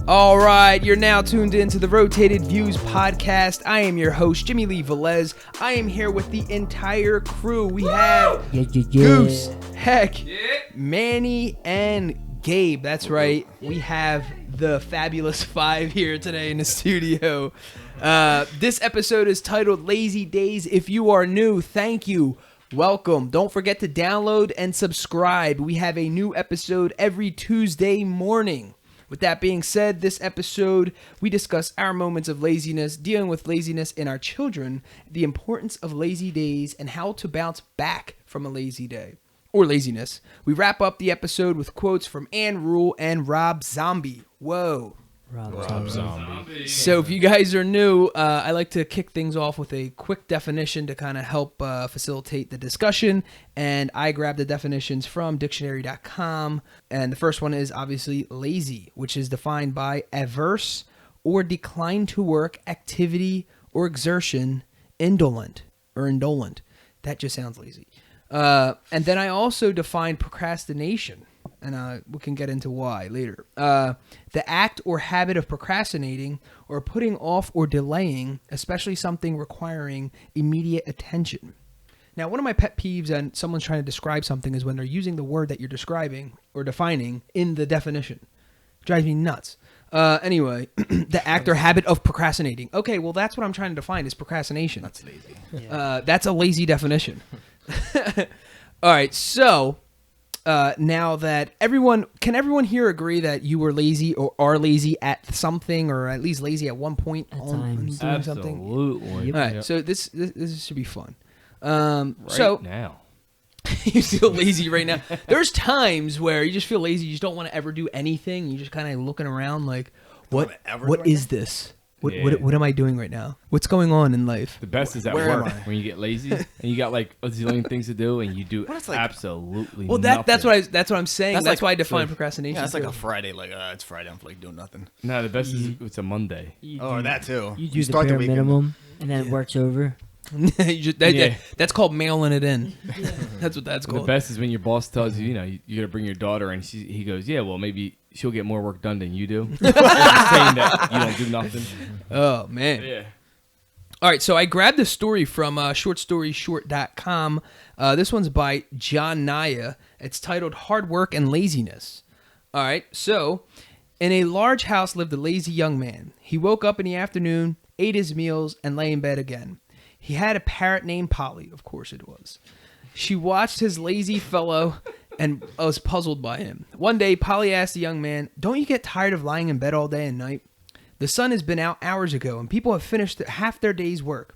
All right, you're now tuned into the Rotated Views podcast. I am your host, Jimmylee Velez. I am here with the entire crew. We have Goose, Heck, Manny, and Gabe. That's right. We have the fabulous five here today in the studio. This episode is titled Lazy Days. If you are new, thank you. Welcome. Don't forget to download and subscribe. We have a new episode every Tuesday morning. With that being said, this episode, we discuss our moments of laziness, dealing with laziness in our children, the importance of lazy days, and how to bounce back from a lazy day or laziness. We wrap up the episode with quotes from Ann Rule and Rob Zombie. Whoa. Rob Zombie. So if you guys are new, I like to kick things off with a quick definition to kind of help facilitate the discussion. And I grabbed the definitions from dictionary.com. And the first one is obviously lazy, which is defined by averse or decline to work, activity, or exertion, indolent. That just sounds lazy. And then I also defined procrastination. And we can get into why later. The act or habit of procrastinating or putting off or delaying, especially something requiring immediate attention. Now, one of my pet peeves when someone's trying to describe something is when they're using the word that you're describing or defining in the definition. It drives me nuts. Anyway, the act or habit of procrastinating. Okay, well, that's what I'm trying to define is procrastination. That's lazy. That's a lazy definition. All right, so... now that can everyone here agree that you were lazy or are lazy at something, or at least lazy at one point on doing something? Absolutely. All right, so this should be fun. Now. You feel lazy right now. There's times where you just feel lazy. You just don't want to ever do anything. You're just kind of looking around like, what is this? What am I doing right now? What's going on in life? The best is at Where work am I? when you get lazy and you got like a zillion things to do and you do absolutely nothing. That's what I'm saying. That's why I define procrastination. Yeah, it's like too. a Friday. Like it's Friday. I'm like doing nothing. No, the best is it's a Monday. Or that too. You do the start bare weekend. minimum, and then it works over. That's called mailing it in. That's what that's The called. best is when your boss tells you, you got to bring your daughter, and he goes, yeah, well, maybe she'll get more work done than you do. Saying that you don't do nothing. Oh, man. Yeah. All right, so I grabbed this story from shortstoryshort.com. This one's by John Naya. It's titled Hard Work and Laziness. All right, so in a large house lived a lazy young man. He woke up in the afternoon, ate his meals, and lay in bed again. He had a parrot named Polly. Of course it was. She watched his lazy fellow and was puzzled by him. One day, Polly asked the young man, "Don't you get tired of lying in bed all day and night? The sun has been out hours ago, and people have finished half their day's work.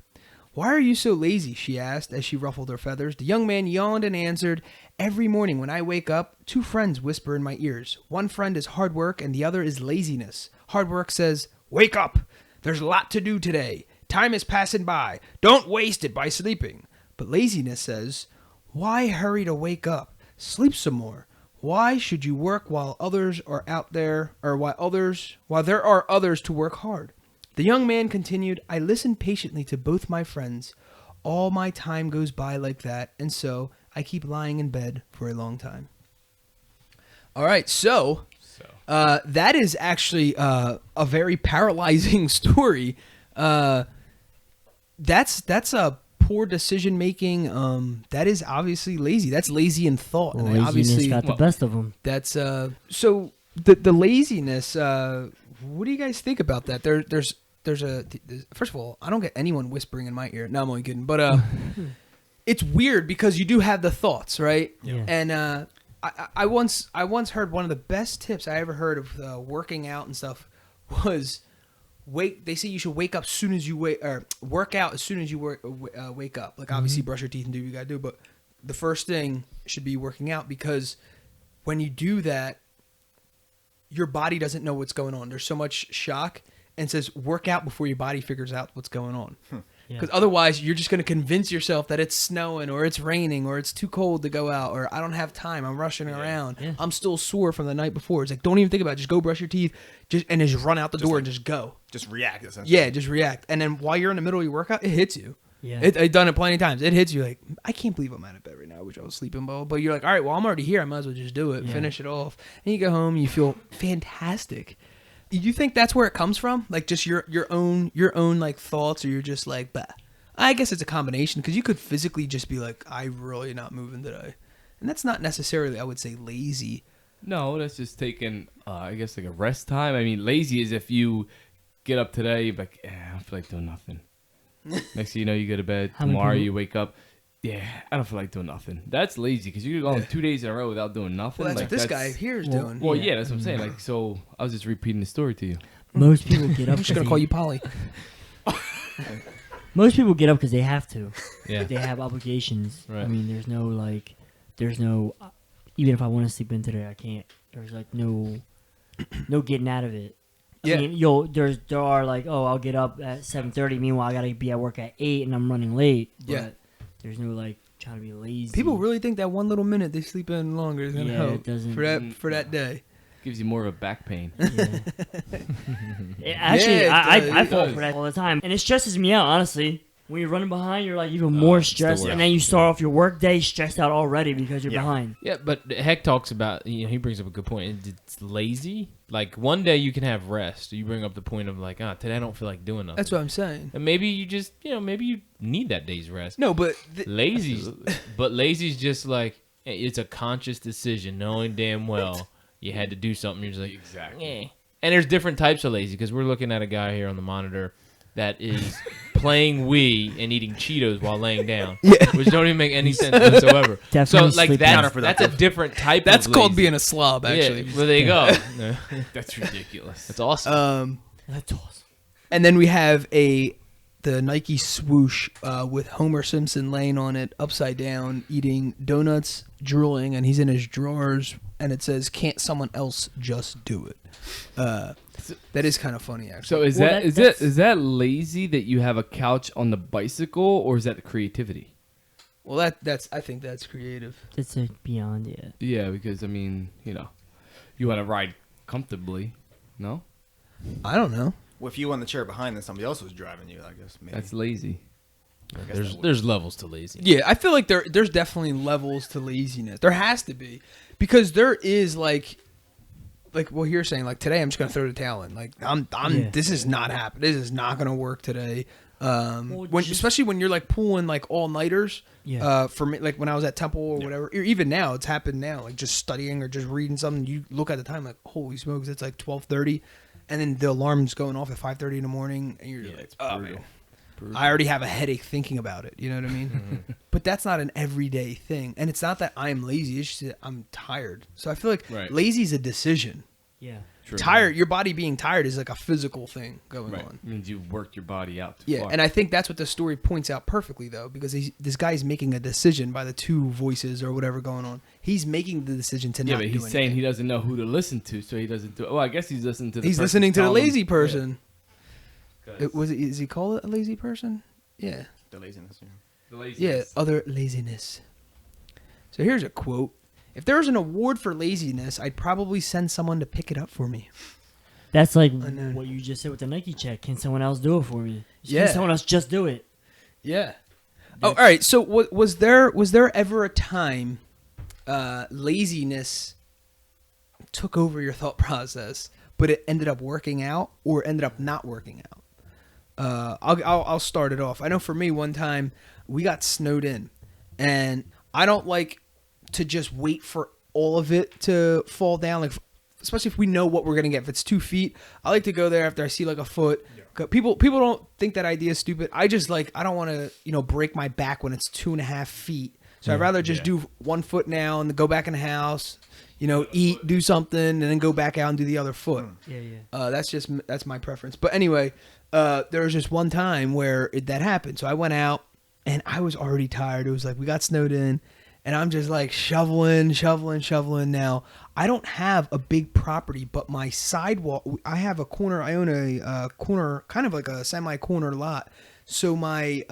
Why are you so lazy?" she asked as she ruffled her feathers. The young man yawned and answered, "Every morning when I wake up, two friends whisper in my ears. One friend is hard work, and the other is laziness. Hard work says, 'Wake up! There's a lot to do today. Time is passing by. Don't waste it by sleeping.' But laziness says, 'Why hurry to wake up? Sleep some more. Why should you work while others are out there, or while there are others to work hard?' The young man continued, 'I listen patiently to both my friends. All my time goes by like that, and so I keep lying in bed for a long time.'" All right, so that is actually a very paralyzing story. That's a poor decision making. That is obviously lazy. That's lazy in thought. Well, and laziness obviously got the best of them. that's so the laziness. What do you guys think about that? There's first of all, I don't get anyone whispering in my ear. No, I'm only kidding. But it's weird because you do have the thoughts, right? Yeah. And I once heard one of the best tips I ever heard of working out and stuff was they say you should wake up as soon as you work out as soon as you wake up. Like obviously brush your teeth and do what you gotta do, but the first thing should be working out, because when you do that, your body doesn't know what's going on. There's so much shock, and it says work out before your body figures out what's going on. Because otherwise, you're just going to convince yourself that it's snowing or it's raining or it's too cold to go out or I don't have time. I'm rushing around. Yeah. I'm still sore from the night before. It's like, don't even think about it. Just go brush your teeth and just run out the door and just go. Just react, essentially. Yeah, just react. And then while you're in the middle of your workout, it hits you. Yeah. I've done it plenty of times. It hits you like, I can't believe I'm out of bed right I wish I was sleeping well. But you're like, all right, well, I'm already here. I might as well just do it, finish it off. And you go home, you feel fantastic. You think that's where it comes from? Like just your own like thoughts, or you're just like, bah. I guess it's a combination, because you could physically just be like, I'm really not moving today. And that's not necessarily, I would say, lazy. No, that's just taking, I guess, like a rest time. I mean, lazy is if you get up today, you're like, I don't feel like doing nothing. Next thing you know, you go to bed. Tomorrow you wake up, I don't feel like doing nothing. That's lazy, because you're going 2 days in a row without doing nothing. Well, that's like, what this guy here is doing. Well, yeah, that's what I'm saying. Like, so I was just repeating the story to you. Most people get up. I'm just going to call you Polly. Most people get up because they have to. Yeah. They have obligations. Right. I mean, there's no, even if I want to sleep in today, I can't. There's like no getting out of it. Yeah. I mean, there are like, oh, I'll get up at 7:30. Meanwhile, I gotta be at work at 8, and I'm running late. But Yeah. there's no like trying to be lazy. People really think that one little minute they sleep in longer is going to Yeah, help it doesn't- for that day. Gives you more of a back pain. Yeah. Actually, Yeah, I it fall does. for that all the time, and it stresses me out. Honestly, when you're running behind, you're like even more it's the stressed, worst. and then you start off your work day stressed out already because you're Yeah. behind. Yeah, but Heck talks about, he brings up a good point. It's lazy. Like, one day you can have rest. You bring up the point of, like, today I don't feel like doing nothing. That's what I'm saying. And maybe you just, maybe you need that day's rest. No, but Lazy's just like, it's a conscious decision, knowing damn well you had to do something. You're just like, Exactly. eh. And there's different types of lazy, because we're looking at a guy here on the monitor that is playing Wii and eating Cheetos while laying down, which don't even make any sense whatsoever. Definitely So, like, sleeping. that's a different type that's of called lazy. being a slob, actually. Yeah, well, there you go. That's ridiculous. That's awesome. That's awesome. And then we have the Nike swoosh with Homer Simpson laying on it upside down, eating donuts, drooling, and he's in his drawers, and it says, "Can't someone else just do it?" That is kind of funny, actually. So is Well, is that lazy that you have a couch on the bicycle, or is that creativity? Well, that's I think that's creative. That's like beyond it. Yeah, because I mean, you want to ride comfortably, no? I don't know. Well, if you were on the chair behind and somebody else was driving you, I guess maybe. That's lazy. I guess that would- There's levels to lazy. Yeah, I feel like there's definitely levels to laziness. There has to be, because there is like what you're saying. Like today, I'm just gonna throw the towel in. Like I'm Yeah. This is not happening. This is not gonna work today. Well, Especially when you're like pulling like all nighters. Yeah. For me, like when I was at Temple or whatever, or even now, it's happened now. Like just studying or just reading something, you look at the time like, holy smokes, it's like 12:30, and then the alarm's going off at 5:30 in the morning, and you're like, oh man. I already have a headache thinking about it. You know what I mean? But that's not an everyday thing. And it's not that I'm lazy. It's just that I'm tired. So I feel like lazy is a decision. Yeah. True. Tired, your body being tired is like a physical thing going on. It means you've worked your body out too Yeah, far. and I think that's what the story points out perfectly, though, because this guy's making a decision by the two voices or whatever going on. He's making the decision to not but do he's saying anything. he doesn't know who to listen to, so he doesn't do it. Well, I guess he's listening to the He's person listening to the telling him- lazy person. Yeah. Is he called a lazy person? Yeah. the laziness. Yeah. The Yeah, laziness. other laziness. So here's a quote. If there was an award for laziness, I'd probably send someone to pick it up for me. That's like I know. what you just said with the Nike check. Can someone else do it for me? Yeah. Can someone else just do it? Yeah. Oh, all right. So was there ever a time laziness took over your thought process, but it ended up working out or ended up not working out? I'll start it off. I know for me, one time we got snowed in, and I don't like to just wait for all of it to fall down, like especially if we know what we're gonna get. If it's 2 feet, I like to go there after I see like a foot. 'Cause people don't think that idea is stupid. I just I don't want to break my back when it's 2.5 feet. So I'd rather just do 1 foot now and then go back in the house, eat, do something, and then go back out and do the other foot. Yeah. That's my preference. But anyway, there was just one time where that happened. So I went out and I was already tired. It was like we got snowed in, and I'm just like shoveling. Now I don't have a big property, but my sidewalk. I have a corner. I own a corner, kind of like a semi-corner lot. So my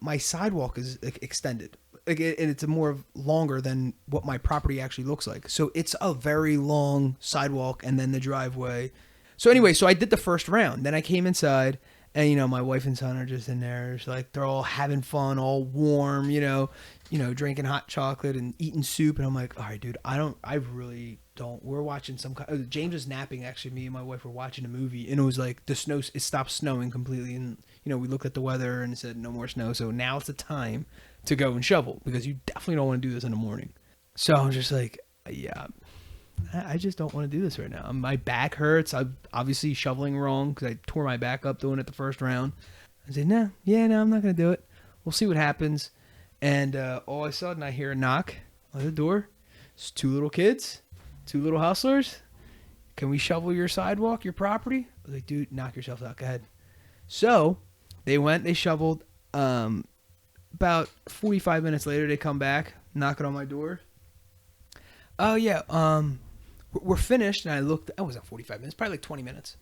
my sidewalk is extended. And it's more longer than what my property actually looks like. So it's a very long sidewalk and then the driveway. So anyway, so I did the first round. Then I came inside And, my wife and son are just in there. It's like they're all having fun, all warm, drinking hot chocolate and eating soup. And I'm like, all right, dude, I really don't. We're watching James was napping, actually. Me and my wife were watching a movie. And it was like it stopped snowing completely. And, we looked at the weather and it said no more snow. So now it's the time to go and shovel because you definitely don't want to do this in the morning. So I'm just like, yeah, I just don't want to do this right now. My back hurts. I'm obviously shoveling wrong because I tore my back up doing it the first round. I said, no, I'm not going to do it. We'll see what happens. And all of a sudden I hear a knock on the door. It's 2 little kids, 2 little hustlers. Can we shovel your sidewalk, your property? I was like, dude, knock yourself out. Go ahead. So they went, they shoveled. About 45 minutes later, they come back, knocking on my door. Oh, yeah, we're finished. And I looked, it wasn't 45 minutes, probably like 20 minutes.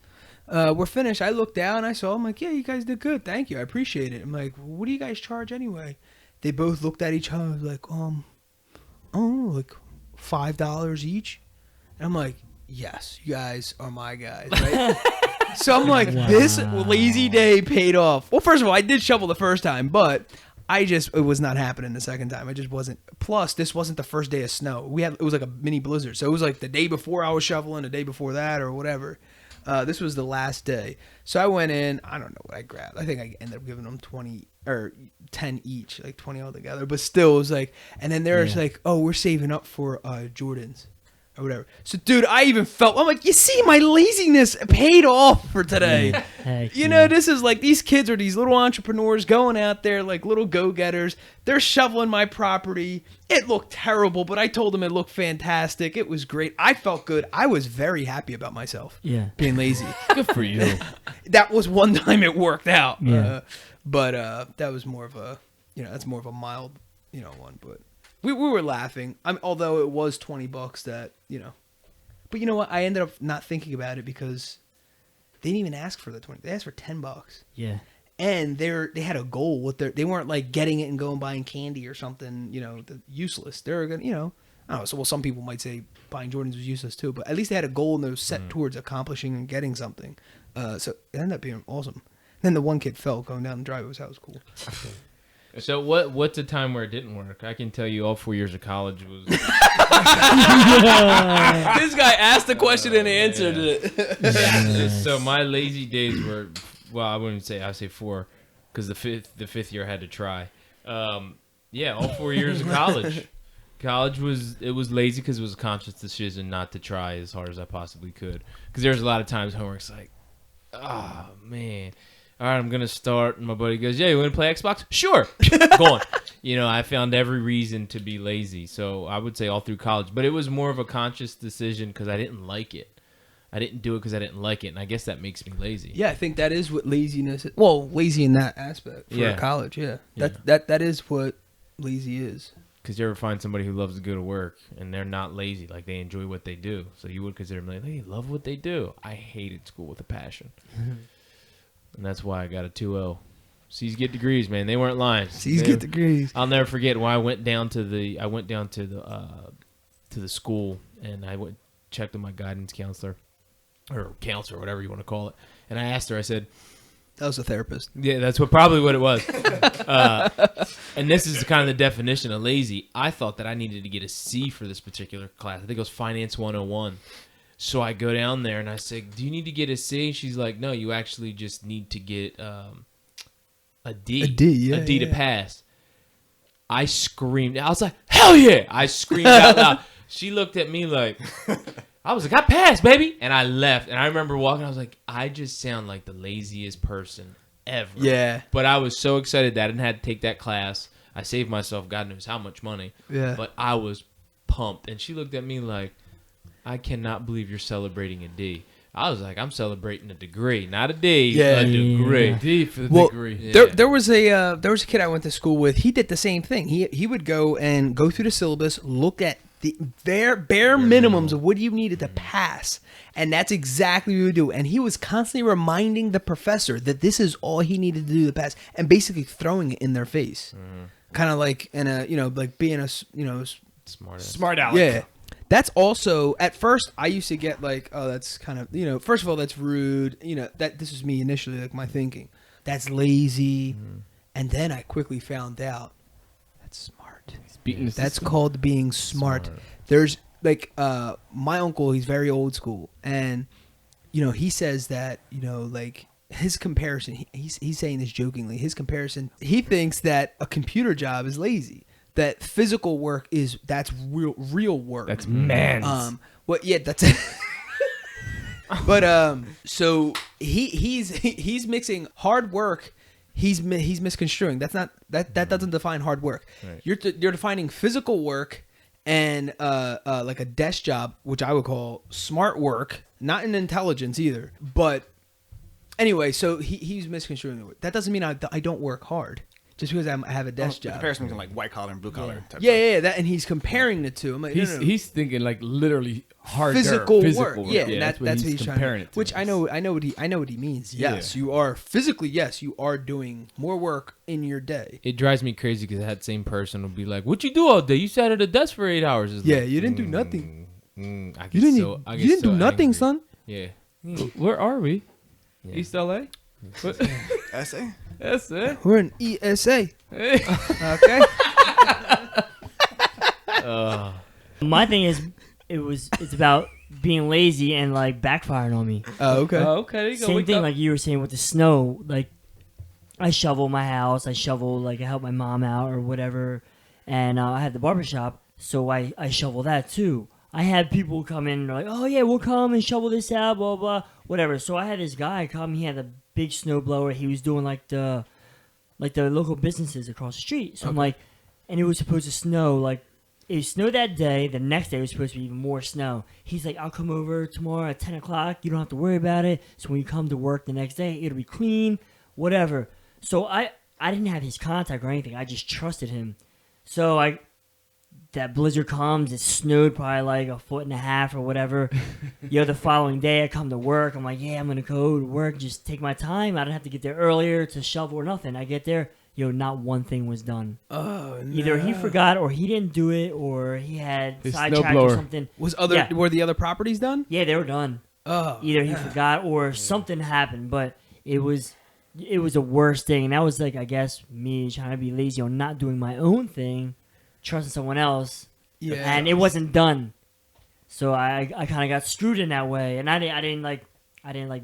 We're finished. I looked down, I saw, I'm like, yeah, you guys did good. Thank you. I appreciate it. I'm like, what do you guys charge anyway? They both looked at each other like, like $5 each. And I'm like, yes, you guys are my guys, right? So I'm like, this lazy day paid off. Well, first of all, I did shovel the first time, but it was not happening the second time. I just wasn't. Plus, this wasn't the first day of snow. It was like a mini blizzard. So it was like the day before I was shoveling, the day before that, or whatever. This was the last day. So I went in. I don't know what I grabbed. I think I ended up giving them 20 or 10 each, like 20 altogether. But still, it was like, and then there's like, oh, we're saving up for Jordans or whatever. So, dude, I even felt, I'm like, you see, my laziness paid off for today. This is like, these kids are these little entrepreneurs going out there like little go-getters. They're shoveling my property. It looked terrible, but I told them it looked fantastic. It was great. I felt good. I was very happy about myself. Yeah. Being lazy. Good for you. That was one time it worked out. Yeah. But that was more of a, that's more of a mild, one, but. We were laughing, although it was $20 that, But you know what? I ended up not thinking about it because they didn't even ask for the 20. They asked for $10. Yeah. And they had a goal with they weren't like getting it and going buying candy or something, useless. They're going to, I don't know. So, well, some people might say buying Jordans was useless too, but at least they had a goal and they were set towards accomplishing and getting something. So it ended up being awesome. Then the one kid fell going down the driveway. That was cool. So what's a time where it didn't work? I can tell you all 4 years of college was... This guy asked the question and answered it. So my lazy days were, well, I wouldn't say, I say 4, because the fifth year I had to try. All 4 years of college. College was lazy because it was a conscious decision not to try as hard as I possibly could. Because there's a lot of times homework's like, oh, man. All right, I'm going to start. And my buddy goes, yeah, you want to play Xbox? Sure. Go on. I found every reason to be lazy. So I would say all through college. But it was more of a conscious decision because I didn't like it. I didn't do it because I didn't like it. And I guess that makes me lazy. Yeah, I think that is what laziness is. Well, lazy in that aspect for college, yeah. That is what lazy is. Because you ever find somebody who loves to go to work and they're not lazy, like they enjoy what they do. So you would consider them like, they love what they do. I hated school with a passion. And that's why I got a 2.0. C's get degrees, man. They weren't lying. C's get degrees. I'll never forget when I went down to the school and I checked with my guidance counselor or counselor, whatever you want to call it. And I asked her, I said, that was a therapist. Yeah, that's probably what it was. And this is kind of the definition of lazy. I thought that I needed to get a C for this particular class. I think it was Finance 101. So I go down there and I say, do you need to get a C? She's like, no, you actually just need to get a D. A D to pass. I screamed. I was like, hell yeah. I screamed out loud. She looked at me like, I was like, I passed, baby. And I left. And I remember walking. I was like, I just sound like the laziest person ever. Yeah. But I was so excited that I didn't have to take that class. I saved myself God knows how much money. Yeah. But I was pumped. And she looked at me like, I cannot believe you're celebrating a D. I was like, I'm celebrating a degree, not a D, a degree. D for the degree. Yeah. There was a kid I went to school with. He did the same thing. He would go through the syllabus, look at the bare minimums of what you needed to pass, and that's exactly what he would do. And he was constantly reminding the professor that this is all he needed to do to pass, and basically throwing it in their face, kind of like in a like being a smart aleck. Yeah. That's also, at first, I used to get like, oh, that's kind of, first of all, that's rude. That this was me initially, like my thinking. That's lazy. And then I quickly found out that's smart. Beating the That's system. called being smart. There's like my uncle, he's very old school, and he says that like his comparison. He's saying this jokingly. His comparison. He thinks that a computer job is lazy. That physical work that's real work. That's man's. Well, yeah, that's. But so he's mixing hard work. He's misconstruing. That's not that doesn't define hard work. Right. You're defining physical work and like a desk job, which I would call smart work, not in intelligence either. But anyway, so he's misconstruing the word. That doesn't mean I don't work hard just because I have a desk The job. comparison between like white collar and blue collar. Type Yeah, that, and he's comparing the two. I'm like, no. He's thinking like literally harder. Physical work. Yeah, that's what he's comparing it to. Which I know what he means. Yes, you are physically. Yes, you are doing more work in your day. It drives me crazy because that same person will be like, "What you do all day? You sat at a desk for 8 hours." It's Yeah, like, you didn't do nothing. I get You didn't. so- I You get didn't so do nothing, angry. son. Yeah. Where are we? Yeah. East LA? What? Essay? That's it. We're in ESA. Hey. Okay. My thing is, it's about being lazy and like backfiring on me. Oh, okay. Oh, okay, there you go. Same Wake thing up. like you were saying with the snow. Like I shovel my house, I help my mom out or whatever, and I have the barbershop, so I shovel that too. I had people come in and they're like, oh yeah, we'll come and shovel this out, blah blah, whatever. So I had this guy come. He had a big snow blower. He was doing like the local businesses across the street. So I'm like, and it was supposed to snow like. It snowed that day. The next day was supposed to be even more snow. He's like, I'll come over tomorrow at 10 o'clock. You don't have to worry about it. So when you come to work the next day, it'll be clean, whatever. So I didn't have his contact or anything. I just trusted him. So that blizzard comes. It snowed probably like 1.5 feet or whatever. The following day I come to work. I'm like, yeah, I'm going to go to work. Just take my time. I don't have to get there earlier to shovel or nothing. I get there. Not one thing was done. Oh, no. Either he forgot, or he didn't do it, or he had His sidetracked snowblower. or something. Were the other properties done? Yeah, they were done. Oh. Either he forgot or something happened, but it was the worst thing. And that was like, I guess, me trying to be lazy on not doing my own thing, trusting someone else, Yeah. and it wasn't done. So I kind of got screwed in that way, and I didn't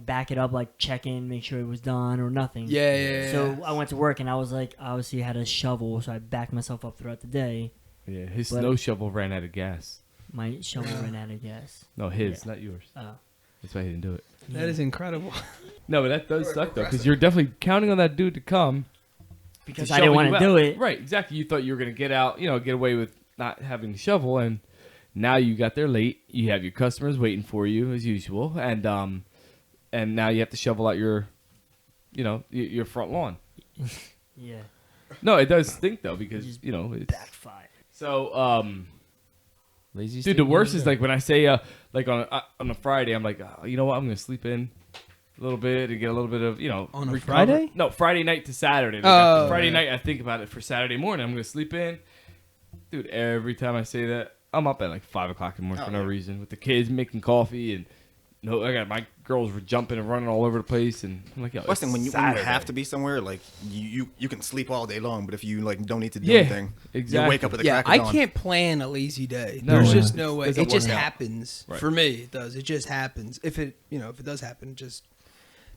back it up, like check in, make sure it was done or nothing. Yeah. So I went to work and I was like, obviously I had a shovel, so I backed myself up throughout the day. Yeah, his But- snow shovel ran out of gas. My shovel ran out of gas. No, his, Yeah. not yours. Oh. That's why he didn't do it. That is incredible. No, but that does suck though, because you're definitely counting on that dude to come. Because to I didn't shovel want you to out. do it. Right, exactly. You thought you were gonna get out, get away with not having to shovel, and now you got there late. You have your customers waiting for you as usual, and now you have to shovel out your front lawn. Yeah. No, it does stink though because Just it's Backfire. so. Lazy. Dude, the worst is like when I say like on a Friday, I'm like, oh, you know what? I'm gonna sleep in a little bit and get a little bit of On a recover. Friday? No, Friday night to Saturday. Like, Oh, Friday yeah. night, I think about it for Saturday morning. I'm gonna sleep in. Dude, every time I say that, I'm up at like 5 o'clock in the morning for no reason with the kids making coffee and I got my girls were jumping and running all over the place and I'm like, yo, Plus, it's when you Saturday. have to be somewhere, like you can sleep all day long, but if you like don't need to do Yeah, anything, exactly. you wake up at the Yeah, crack of I dawn. can't plan a lazy day. No There's way. just no way. Doesn't It just work out. happens. Right. For me, it does. It just happens. If it does happen,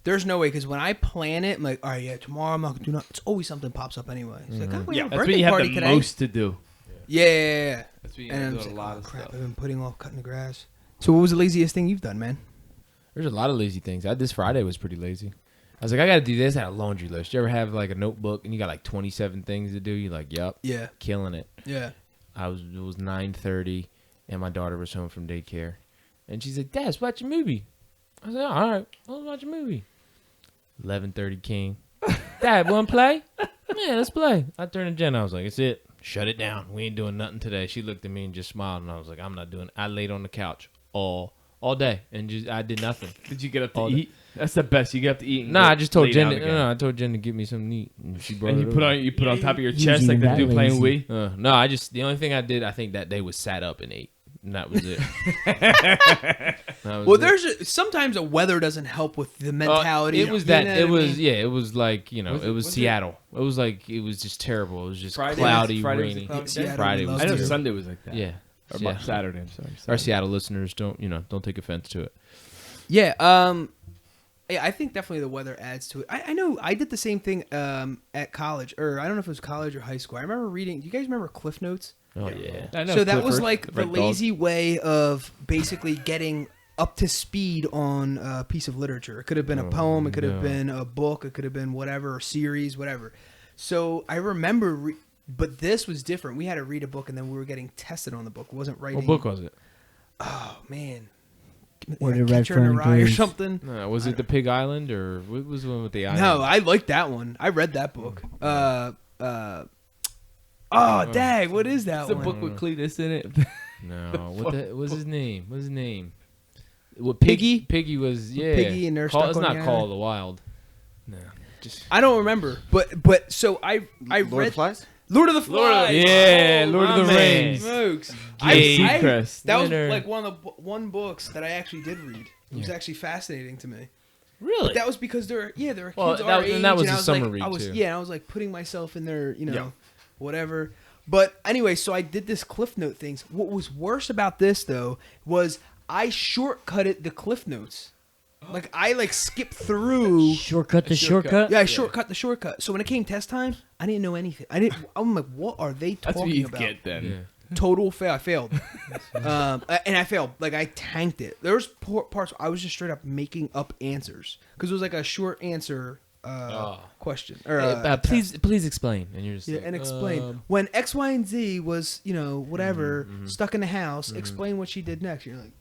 there's no way. Because when I plan it, I'm like, all right, yeah, tomorrow I'm not gonna do nothing. It's always something pops up anyway. It's like, oh, we have a That's birthday when you have party the today. most to do. Yeah. That's when you And have I'm to just do a like, lot oh of crap, stuff. I've been putting off cutting the grass. So what was the laziest thing you've done, man? There's a lot of lazy things. This Friday was pretty lazy. I was like, I got to do this. I had a laundry list. You ever have like a notebook and you got like 27 things to do? You're like, yup, Yeah. killing it. Yeah. It was 9:30 and my daughter was home from daycare. And she said, Dad, let's watch a movie. I said, all right, let's watch a movie. 11:30 came. Dad, want to play? Yeah, let's play. I turned to Jen. I was like, it's it. Shut it down. We ain't doing nothing today. She looked at me and just smiled. And I was like, I'm not doing it. I laid on the couch all day and I did nothing. Did you get up to All day. eat? That's the best. You get up to eat. And Nah, go I just told lay Jen. down again. No, I told Jen to get me something to eat, and she brought And it you put over. on top of your He's chest like even the that dude playing lazy. Wii. No, I think that day was sat up and ate. and that was it. That was Well, it. sometimes the weather doesn't help with the mentality. It was you that. know It what I was mean? It was like it was Seattle. It was like it was just terrible. It was just cloudy, Friday was the rainy. cloud day? Seattle, Friday we was I know loved it. Sunday was like that. Yeah. Or Yeah. Saturday. I'm sorry. Our Seattle listeners don't take offense to it. Yeah, yeah, I think definitely the weather adds to it. I know I did the same thing at college, or I don't know if it was college or high school. I remember reading. Do you guys remember Cliff Notes? Oh yeah. I know So that was Clifford, like the Red Dog. lazy way of basically getting up to speed on a piece of literature. It could have been a poem, it could have no. been a book, it could have been whatever, a series, whatever. So I remember, but this was different. We had to read a book, and then we were getting tested on the book. It wasn't writing. What book was it? Oh man, Or the Red Catcher in the Fern Rye or Graves. something. No, was it the Pig Island or what was the one with the island? No, I liked that one. I read that book. Oh, dang, what is that It's a one? book with Cletus in it. No, what was his name? What's his name? Well, Piggy? Piggy was Piggy and they're Call, stuck it's on not the Call island? of the Wild. No, just I don't remember, but so I Lord of read the Flies? Lord of the Flies. yeah, Oh, Lord of my the man. Rings. Smokes. Gabe Seacrest. That was Winner. like one books that I actually did read. It was actually fascinating to me. Really? But that was because there were kids Well, our that- age, and that was I a was summer like, read, I was too. I was like putting myself in their Yeah. whatever. But anyway, so I did this Cliff Note things. What was worse about this though was I shortcutted the Cliff Notes. Like I skipped through. Shortcut the shortcut. Yeah, I shortcut the shortcut. So when it came test time, I didn't know anything. I'm like, what are they That's what talking you about? get then. Yeah. Total fail. I failed. And I failed. Like I tanked it. There was parts where I was just straight up making up answers because it was like a short answer question. Or, please explain. And you're just yeah, like, and explain when X, Y, and Z was whatever stuck in the house. Explain what she did next. You're like,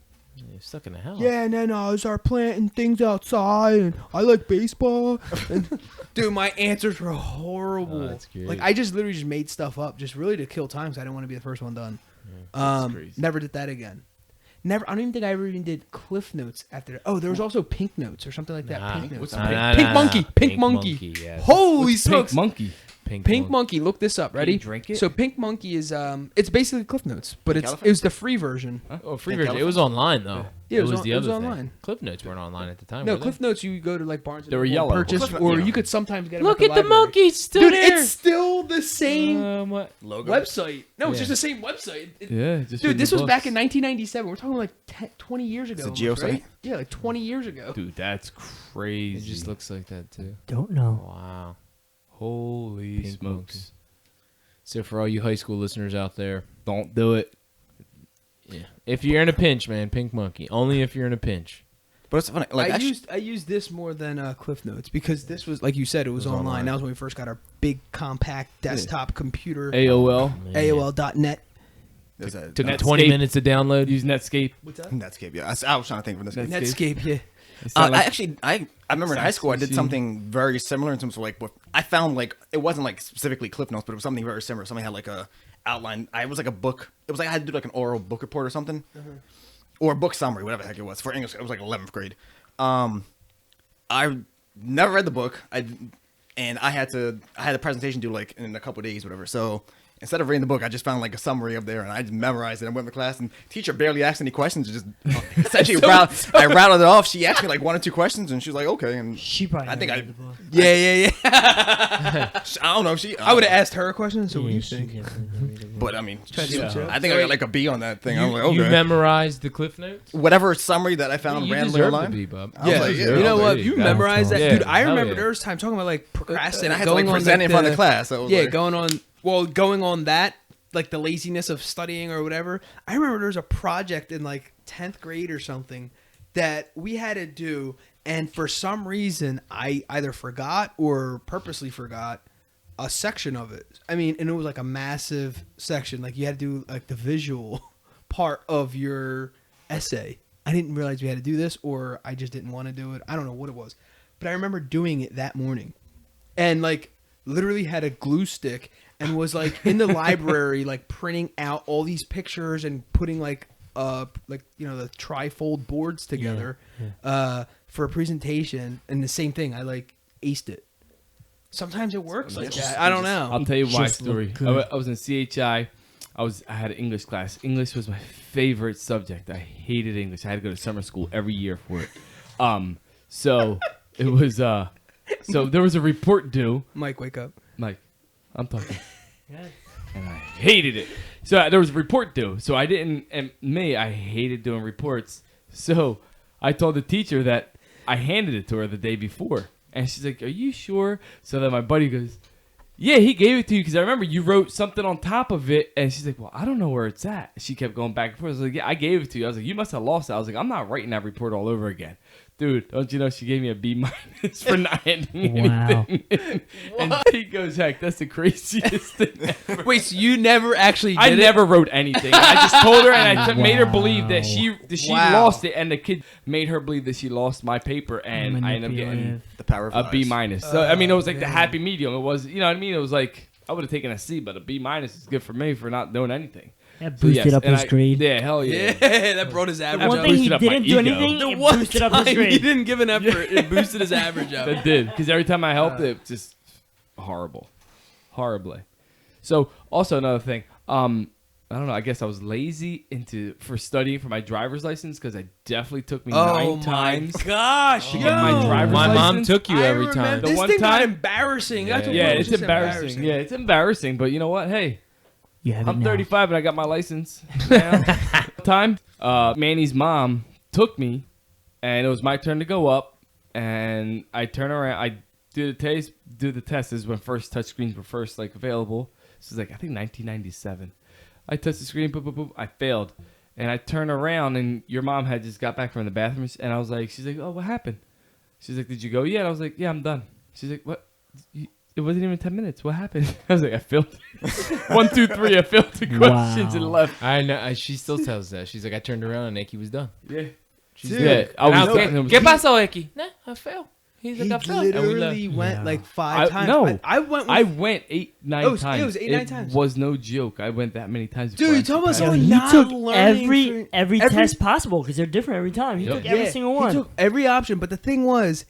You're stuck in the house. yeah, and then I start planting things outside, and I like baseball. And, dude, my answers were horrible. Oh, that's great. Like I just literally just made stuff up, just really to kill time. 'Cause I didn't want to be the first one done. crazy. Never did that again. Never. I don't even think I ever even did Cliff Notes after that. Oh, there was also Pink Notes or something like that. Nah. Pink Notes. What's Pink Monkey. Pink Monkey. Yes. Holy What's smokes! Pink Monkey. Pink Monkey. Look this up. Ready? you drink it? So Pink Monkey is it's basically Cliff Notes, but it was the free version. Oh, free Pink version. It was online though. Yeah, it was the it was other online. thing. Cliff Notes weren't online at the time. No, were they? Cliff Notes. You go to like Barnes. They were and Noble, yellow. Purchase, Well, Cliff- or yeah. you could sometimes get them. Look at at the library. monkey still Dude, there. it's still the same What? Logo. website. No, it's Yeah. just the same website. Yeah, just Dude, read this the was back books. in 1997. We're talking like 20 years ago. a almost, geosite? right? Yeah, like 20 years ago. Dude, that's It crazy. just looks like that too. Don't know. Wow. Holy Pink smokes. So for all you high school listeners out there, Don't do it. yeah, if you're in a pinch, man, Pink Monkey. Only if you're in a pinch. But it's funny. Like, I used this more than Cliff Notes because this was, like you said, it was online. That was when we first got our big compact desktop computer. AOL. AOL.net. there's a Took Netscape. 20 minutes to download. Use Netscape. What's that? Netscape. Yeah, I was trying to think for this. Netscape, yeah. It sound like- I remember in high school I did Saxon something very similar in terms of like what I found, like it wasn't like specifically Cliff Notes, but it was something very similar. Somebody had like a outline. It was like a book. It was like I had to do like an oral book report or something, or a book summary, whatever the heck it was for English. It was like 11th grade. I never read the book. I had a presentation due like in a couple of days, whatever. So instead of reading the book, I just found like a summary up there, and I just memorized it. I went to class, and teacher barely asked any questions. Just essentially, I rattled it off. She asked me like one or two questions, and she was like, "Okay." And She probably. I think never I- read the book. Yeah. I don't know if she. I would have asked her a question. So what do Yeah, you she think? definitely didn't read the book. but I mean, Try to switch it up. I think I got like a B on that thing. I'm like, You okay. memorized the Cliff Notes? Whatever summary that I found You randomly deserve to online. be, Bub. I was Yeah, like, you know what? You memorized that, Yeah, dude. I hell remember yeah. there was time talking about like procrastinating, And I had to like going on present like, in front of the- the class. So it was Yeah, like, going on that, like the laziness of studying or whatever. I remember there was a project in like 10th grade or something that we had to do, and for some reason I either forgot or purposely forgot a section of it. I mean, and it was like a massive section. Like you had to do like the visual part of your essay. I didn't realize we had to do this, or I just didn't want to do it. I don't know what it was, but I remember doing it that morning, and like literally had a glue stick and was like in the library, like printing out all these pictures and putting like the trifold boards together for a presentation. And the same thing, I like aced it. Sometimes it works like that. I don't know. I'll tell you my Just look story. good. I was in CHI. I had an English class. English was my favorite subject. I hated English. I had to go to summer school every year for it. So it was so there was a report due. Mike, wake up. Mike, I'm talking. And I hated it. So there was a report due. So I didn't, and I hated doing reports. So I told the teacher that I handed it to her the day before. And she's like, are you sure? So then my buddy goes, yeah, he gave it to you because I remember you wrote something on top of it. And she's like, well, I don't know where it's at. She kept going back and forth. I was like, yeah, I gave it to you. I was like, you must have lost it. I was like, I'm not writing that report all over again. Dude, don't you know she gave me a B- for not handing anything? And he goes, heck, that's the craziest thing ever. Wait, so you never actually did I it? never wrote anything. I just told her and I made her believe that she Wow. lost it, and the kid made her believe that she lost my paper, and I ended up getting The power of a B-. lies. So I mean, it was like the happy medium. It was, you know what I mean? It was like I would have taken a C, but a B- is good for me for not doing anything. That So, boosted yes, up and his grade. Yeah, hell yeah. Yeah, that brought his average One up. thing he boosted up my didn't do ego. anything, The it one boosted up time his he grade. didn't give an effort, it boosted his average up. That did, because every time I helped it, just horribly. So also another thing, I don't know. I guess I was lazy for studying for my driver's license because I definitely took me 9 times. Gosh, to get my driver's My mom license. took you I every remember time. The This one thing got time- embarrassing. That's what Yeah, it was, it's just embarrassing. Yeah, it's embarrassing. But you know what? Hey, You have it I'm now. 35 and I got my license now. Time. Manny's mom took me, and it was my turn to go up. And I turn around. I do the test. This is when first touchscreens were first like available. This is like I think 1997. I touched the screen. Boop, boop, boop. I failed, and I turn around, and your mom had just got back from the bathroom, and I was like, she's like, oh, what happened? She's like, did you go? Yeah. And I was like, yeah, I'm done. She's like, what? It wasn't even 10 minutes. What happened? I was like, I failed. 1, 2, 3. I failed the questions and left. I know. She still tells that. She's like, I turned around and Eki was done. Yeah. She's Dude. Yeah. I was done. ¿Qué pasó, Eki? Nah, I failed. He's He like, I failed. And we left. literally went Yeah. like 5 times. No. I went. With, I went 8, 9 Oh, it was times. 8, 9 times. It was no joke. I went that many times. Dude, you talking about passed. Yo, someone he not took learning every test possible because they're different every time. He took every single one. He took every option, but the thing was,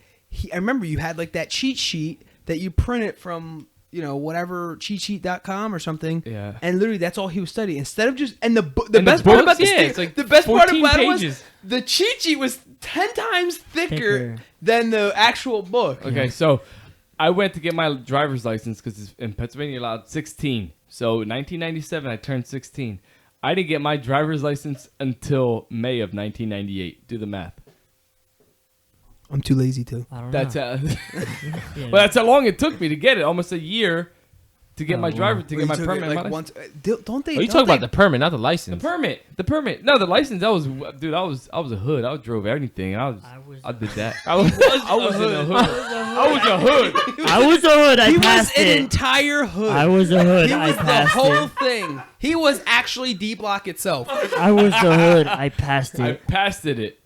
I remember you had like that cheat sheet that you printed from, whatever cheatsheet.com or something. Yeah. And literally that's all he was studying. Instead of just the And best the part books, about this yeah, thing, it's like the best part 14 about it was pages. the cheat sheet was 10 times thicker Thicker. than the actual book. Okay, so I went to get my driver's license because in Pennsylvania you're allowed 16. So 1997, I turned 16. I didn't get my driver's license until May of 1998. Do the math. I'm too lazy to. I don't That's know. well, that's how long it took me to get it. Almost a year to get my driver to get my permit. Like my license. once, don't they? Oh, you don't talk about they- the permit, not the The license. permit. No, the license. I was a hood. I drove anything. I did that. I was in a hood. I was a hood. I was a hood. I He was passed an it. entire hood. I was a hood. He I was the passed whole it. thing. He was actually D Block itself. I was the hood. I passed I it. passed it.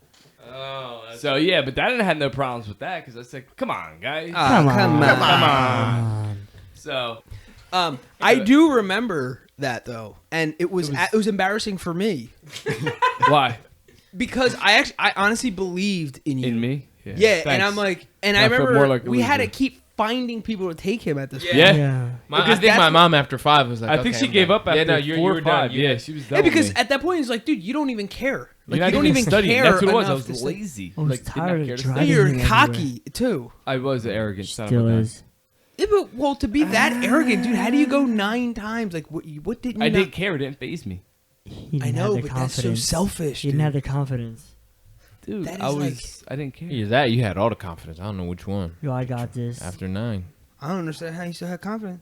Oh, So yeah, but I didn't have no problems with that because I said, "Come on, guys." Come on. So I do remember that though, and it was embarrassing for me why because I honestly believed in you. in me? Yeah, and thanks. I'm like, and I I felt remember more like it we was had to you. keep finding people to take him at this point. Yeah. Yeah. I Because think my that's- mom after 5 was like, I think okay, she I'm gave done. up after yeah, no, 4 you or were done. 5. Yeah, she was done. Yeah, because with me. at that point it's like, dude, you don't even care. Like You're you not don't even studying. care. That's what it was. I enough was to study. lazy. I was Like, did not tired care of to driving. study. You're Everywhere. cocky too. I was an arrogant son of Still a gun. is. Yeah, but, well, to be that arrogant, dude, how do you go 9 times? Like, what didn't you I not- didn't care. It didn't phase me, He I didn't know, have the but that's so confidence. selfish, He didn't dude. have the confidence. dude. That I is was. I didn't care. Either that, you had all the confidence. I don't know which one. Yo, I got this. After 9. I don't understand how you still have confidence.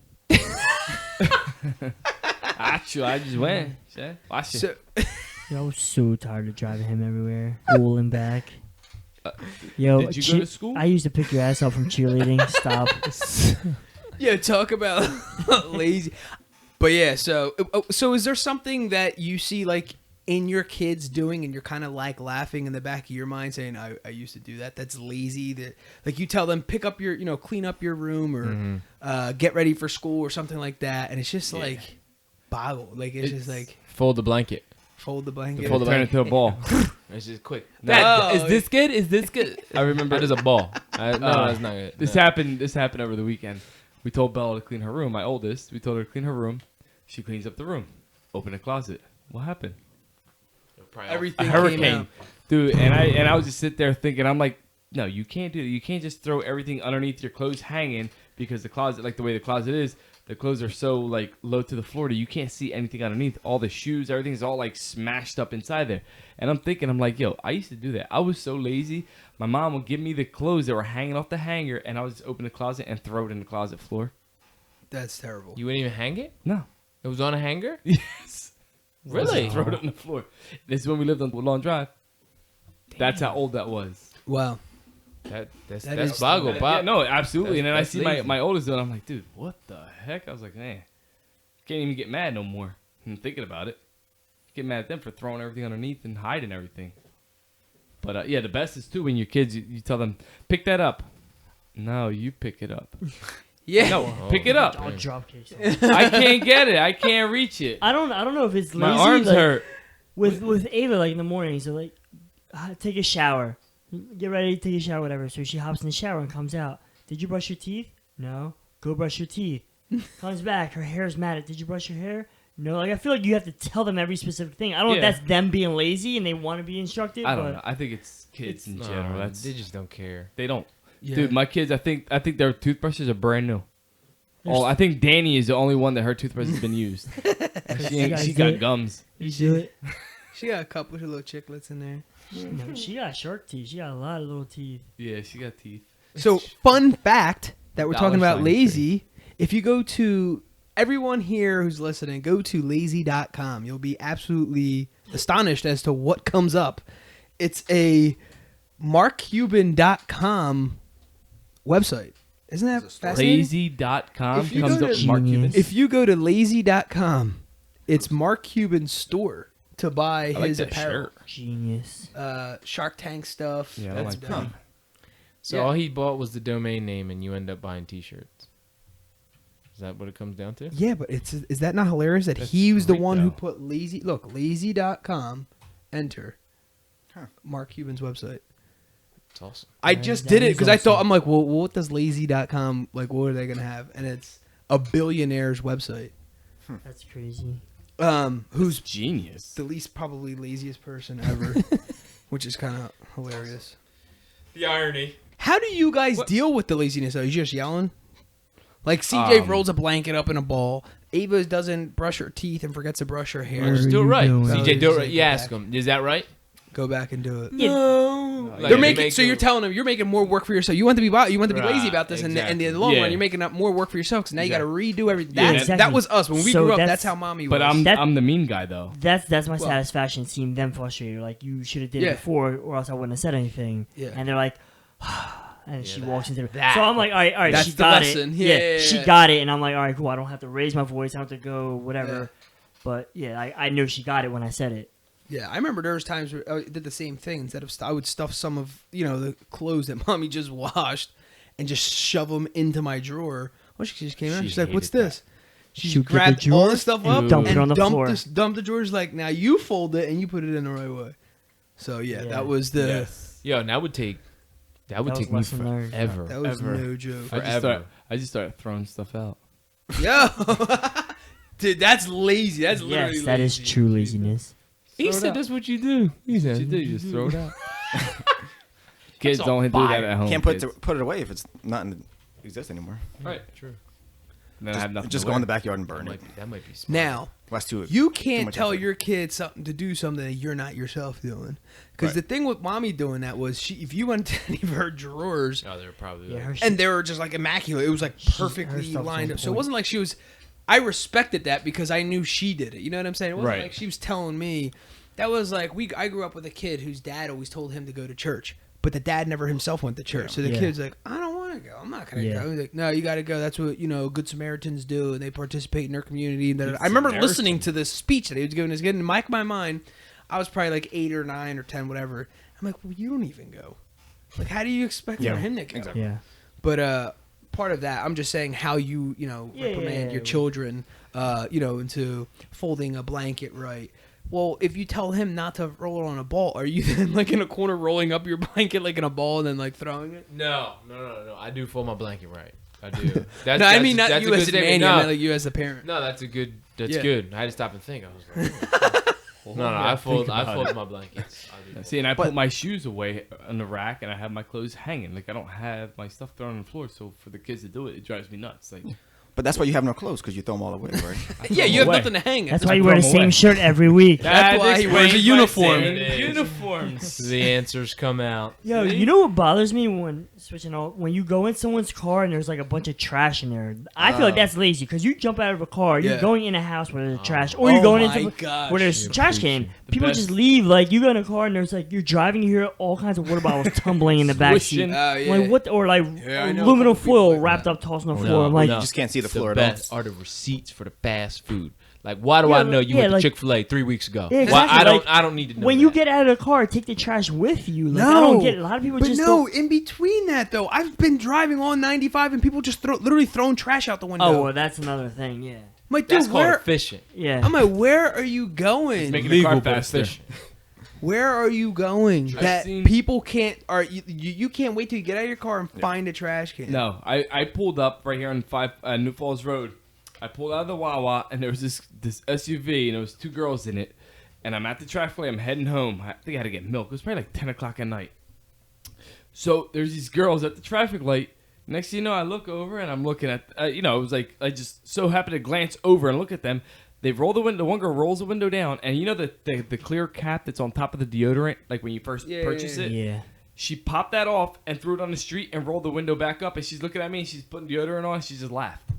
Actually, I just went. Yeah. Watch it. So, Yo, I was so tired of driving him everywhere, school and back. Yo, Did you go to school? I used to pick your ass up from cheerleading. Stop. yeah, talk about lazy. But yeah, so is there something that you see like in your kids doing, and you're kind of like laughing in the back of your mind, saying, "I used to do that. That's lazy." That like you tell them pick up your, clean up your room or get ready for school or something like that, and it's just like boggle. Like it's just like Fold the blanket. fold the blanket. Fold the Turn it to a ball. It's just quick. No. Is this good? Is this good? I remember it as a ball. No, that's not good. This No. happened. This happened over the weekend. We told Bella to clean her room. My oldest. We told her to clean her room. She cleans up the room. Open the closet. What happened? Everything A came hurricane, out. dude. And I would just sit there thinking, I'm like, no, you can't do that. You can't just throw everything underneath your clothes hanging because the closet, like the way the closet is, the clothes are so like low to the floor that you can't see anything underneath. All the shoes, everything's all like smashed up inside there. And I'm thinking, I'm like, yo, I used to do that. I was so lazy. My mom would give me the clothes that were hanging off the hanger, and I would just open the closet and throw it in the closet floor. That's terrible. You wouldn't even hang it? No. It was on a hanger? Yes. Really? Just throw it on the floor. This is when we lived on Woodlawn Drive. That's how old that was. Wow. That's is- boggle, Yeah, no, absolutely. And then I That's see lazy. my oldest doing it. I'm like, dude, what the heck? I was like, man, can't even get mad no more. I'm thinking about it. Get mad at them for throwing everything underneath and hiding everything. But yeah, the best is too when your kids, you tell them, pick that up. No, you pick it up. Yeah. No, pick it up. I'll drop kick. I can't get it. I can't reach it. I don't know if it's lazy. My arms like, hurt. With Ava, like in the morning, so like, take a shower, get ready, take a shower, whatever. So she hops in the shower and comes out. Did you brush your teeth? No. Go brush your teeth. Comes back, her hair's matted. Did you brush your hair? No. Like I feel like you have to tell them every specific thing. I don't know if Yeah. that's them being lazy and they want to be instructed. I but don't know. I think it's kids in general. That's They just don't care. they don't. Yeah. Dude, my kids, I think their toothbrushes are brand new. Oh, I think Danny is the only one that her toothbrush has been used. she got gums. You do it. She got a couple of little chiclets in there. No, she got shark teeth. She got a lot of little teeth. Yeah, she got teeth. So, fun fact that we're Dollar talking about Sign lazy. If you go to everyone here who's listening, go to lazy.com. You'll be absolutely astonished as to what comes up. It's a markcuban.com website. Isn't that fascinating? Lazy.com If you comes go up to- with Mark Cuban. If you go to lazy.com, it's Mark Cuban's store to buy I like his that apparel. shirt. Genius. Shark Tank stuff. Yeah, I That's like dope. that. So Yeah. all he bought was the domain name, and you end up buying T-shirts. Is that what it comes down to? Yeah, but is that not hilarious that That's he was the great, one who though. put lazy? Look, lazy.com, enter Huh. Mark Cuban's website. It's awesome. I Yeah, just that did it is because I thought, awesome. I'm like, well, what does lazy.com, like, what are they going to have? And it's a billionaire's website. That's crazy. Who's Genius. the least probably laziest person ever, which is kind of hilarious. The irony. How do you guys deal with the laziness? Are you just yelling? Like CJ rolls a blanket up in a ball. Ava doesn't brush her teeth and forgets to brush her hair. Where Just are do it you right. going? CJ, do it right. Go You ask back. him. Is that right? Go back and do it. No. They're making so you're telling them you're making more work for yourself. You want to be lazy Right, about this, and in exactly. the long Yeah. run, you're making up more work for yourself because now you got to redo everything. Yeah, That exactly. was us when we So grew up. that's- That's how mommy was. But I'm That- I'm the mean guy though. That's my Well- satisfaction seeing them frustrated. Like you should have did Yeah. it before, or else I wouldn't have said anything. Yeah. And they're like, and she walks into that. So I'm like, all right, That's she the got lesson. it. Yeah. She got it, and I'm like, all right, cool. I don't have to raise my voice. I don't have to go whatever. Yeah. But yeah, I knew she got it when I said it. yeah, I remember there was times where I did the same thing. Instead of I would stuff some of the clothes that mommy just washed and just shove them into my drawer. Well, she just came out. She She's like, "What's hated this?" She She'll get the grabbed all drawer the stuff and up dump it and on the dumped floor. dumped the drawers. Like, now you fold it and you put it in the right way. So yeah, Yeah. that was the Yo, and that would take was me lesson learned. forever. that was Ever. no joke. I just started throwing stuff out. Yo, dude, that's lazy. That's literally Yes, that is lazy. true laziness. He it said out. that's what you do. He said you do. You just throw it out. Kids don't do that at home. Can't put kids. it away if it's not in exist anymore. Right. True. Then I have nothing. Just to go wear. in the backyard and burn it. That might be smart. Now Last two. you too can't much tell effort. your kid something to do something that you're not yourself doing. Because the Right. thing with mommy doing that was if you went to any of her drawers Oh, they're probably Yeah, her and they were just like immaculate, it was like her perfectly stuff's lined on up. So it point. wasn't like she was. I respected that because I knew she did it. You know what I'm saying? It wasn't Right. like she was telling me. That was like I grew up with a kid whose dad always told him to go to church, but the dad never himself went to church. So the Yeah. kid's like, I don't want to go. I'm not gonna Yeah. go. He's like, no, you got to go. That's what good Samaritans do, and they participate in their community. And I remember listening to this speech that he was giving his kid. In my mind, I was probably like 8 or 9 or 10, whatever. I'm like, well, you don't even go. Like, how do you expect for him to go? Exactly. Yeah. But part of that, I'm just saying how you reprimand your children, into folding a blanket right. Well, if you tell him not to roll it on a ball, are you then like in a corner rolling up your blanket like in a ball and then like throwing it? No. I do fold my blanket right. I do. No, I mean not that's you a as good a man. statement. I No, meant like you as a parent. no, that's a good. That's Yeah. good. I had to stop and think. I was like, no, I fold my blankets. I do. See, and I put my shoes away on the rack, and I have my clothes hanging. Like I don't have my stuff thrown on the floor. So for the kids to do it, it drives me nuts. Like, But that's why you have no clothes, because you throw them all away, right? Yeah, you have away. nothing to hang. That's it. why you wear the throw 'em same away. shirt every week. That's why he wears a explains uniform. my It is. uniforms. The answers come out. Yo, you know what bothers me when when you go in someone's car and there's like a bunch of trash in there? I feel like that's lazy because you jump out of a car, you're Yeah. going in a house where there's trash, or you're going into gosh. where there's You're trash preaching. can. The People best- just leave. Like you go in a car and there's like you're driving, you hear all kinds of water bottles tumbling in the back seat. Swishing. Oh, yeah. Like what? Or like Yeah, I know a aluminum couple people foil like wrapped that. up, tossed on the No, floor. I'm like, You just can't see the floor the at all. best are the receipts for the fast food. Like, why do Yeah, I know you yeah, went like- to Chick-fil-A 3 weeks ago? Yeah, Why exactly, I don't need to know. when you that. get out of the car, take the trash with you. Like, I No. don't get it. A lot of people But just no, don't. in between that though, I've been driving on 95 and people just literally throwing trash out the window. Oh, well, that's another thing. Yeah, I'm like, That's dude, called where? efficient. yeah. I'm like, where are you going? Making the car Legal, but faster. efficient. Where are you going? I've That seen- people can't, or you can't wait till you get out of your car and find a trash can. No, I pulled up right here on New Falls Road. I pulled out of the Wawa, and there was this SUV, and there was two girls in it. And I'm at the traffic light. I'm heading home. I think I had to get milk. It was probably like 10 o'clock at night. So there's these girls at the traffic light. Next thing you know, I look over, and I'm looking at, it was like I just so happened to glance over and look at them. They roll the window. One girl rolls the window down, and you know the clear cap that's on top of the deodorant, like when you first purchase it. Yeah. She popped that off and threw it on the street and rolled the window back up. And she's looking at me and she's putting deodorant on. And she just laughed.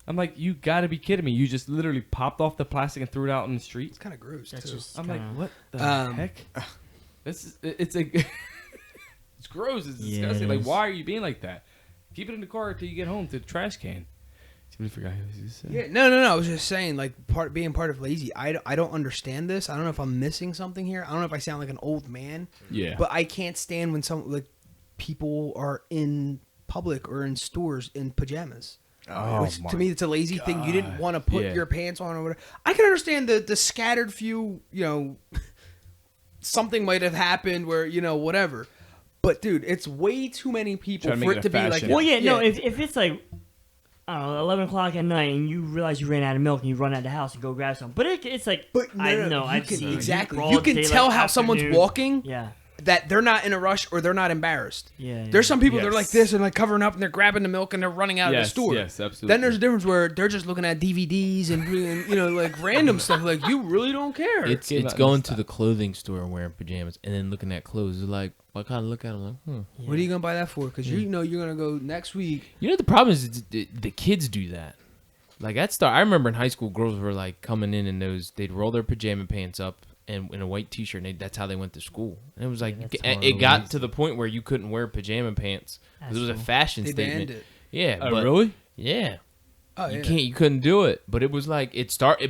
I'm like, you gotta be kidding me! You just literally popped off the plastic and threw it out in the street. It's kind of gross. That's too. just I'm like, kinda- what the heck? It's like it's gross. It's Yeah, disgusting. it Like, is. why are you being like that? Keep it in the car until you get home to the trash can. Somebody forgot who was gonna say. Yeah, no. I was just saying, like, being part of lazy. I don't understand this. I don't know if I'm missing something here. I don't know if I sound like an old man. Yeah. But I can't stand when people are in public or in stores in pajamas. Which to me, it's a lazy thing. You didn't want to put Yeah. your pants on or whatever. I can understand the scattered few. Something might have happened where whatever. But dude, it's way too many people Trying to for make it it to a be like. fashion. Well, yeah, no. If it's like, I don't know, 11 o'clock at night, and you realize you ran out of milk, and you run out of the house and go grab some. But it's like, But I no, know, you I've can seen exactly. broad You can daylight tell how someone's afternoon. walking. Yeah. That they're not in a rush or they're not embarrassed. Yeah. There's some people that are Yes. like this and like covering up and they're grabbing the milk and they're running out of the Yes, store. yes, absolutely. Then there's a difference where they're just looking at DVDs and like random stuff. Like you really don't care. It's Get out going and to the clothing store and wearing pajamas and then looking at clothes. It's like, I kind of look at them like, What are you gonna buy that for? Because you know you're gonna go next week. You know, the problem is the kids do that. Like I remember in high school, girls were like coming in those, they'd roll their pajama pants up and in a white t-shirt, and that's how they went to school. And it was like, that's it got to the point where you couldn't wear pajama pants. 'Cause That's it was a cool. fashion They statement. banned it. Yeah. Oh, but, really? Yeah. Oh You yeah. can't. You couldn't do it. But it was like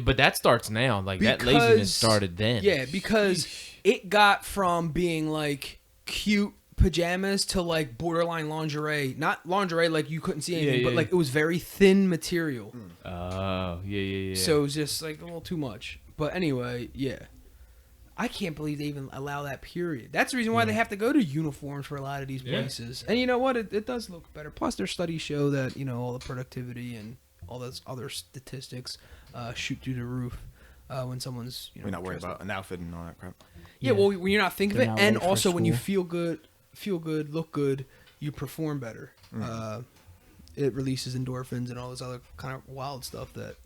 but that starts now. Like that laziness Because- started then. Yeah, because it got from being like cute pajamas to like borderline lingerie. Not lingerie like you couldn't see anything, Yeah, but yeah. like it was very thin material. Oh, yeah. So it was just like a little too much. But anyway, yeah. I can't believe they even allow that period. That's the reason why they have to go to uniforms for a lot of these places. And you know what? It does look better. Plus, their studies show that, all the productivity and all those other statistics shoot through the roof when someone's, We're not worried about an outfit and all that crap. Yeah, well, when you're not thinking They're of it, not and late for also when you school. feel good, look good, you perform better. It releases endorphins and all this other kind of wild stuff that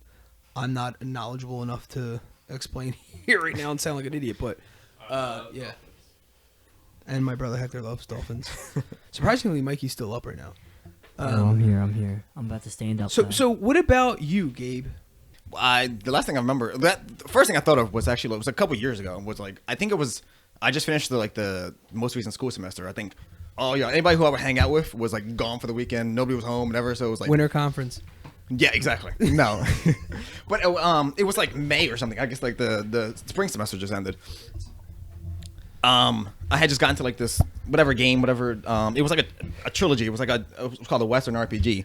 I'm not knowledgeable enough to explain here right now and sound like an idiot, but yeah. And my brother Hector loves dolphins. Surprisingly, Mikey's still up right now. I'm here. I'm about to stand up. now. So what about you, Gabe? The last thing I remember, the first thing I thought of was actually, it was a couple years ago. Was like, I think it was, I just finished the most recent school semester. I think, anybody who I would hang out with was like gone for the weekend. Nobody was home, whatever. So it was like Winter conference. Yeah, exactly. No, but it was like May or something. I guess like the spring semester just ended. I had just gotten to like this game. It was like a trilogy. It was like it was called a Western RPG,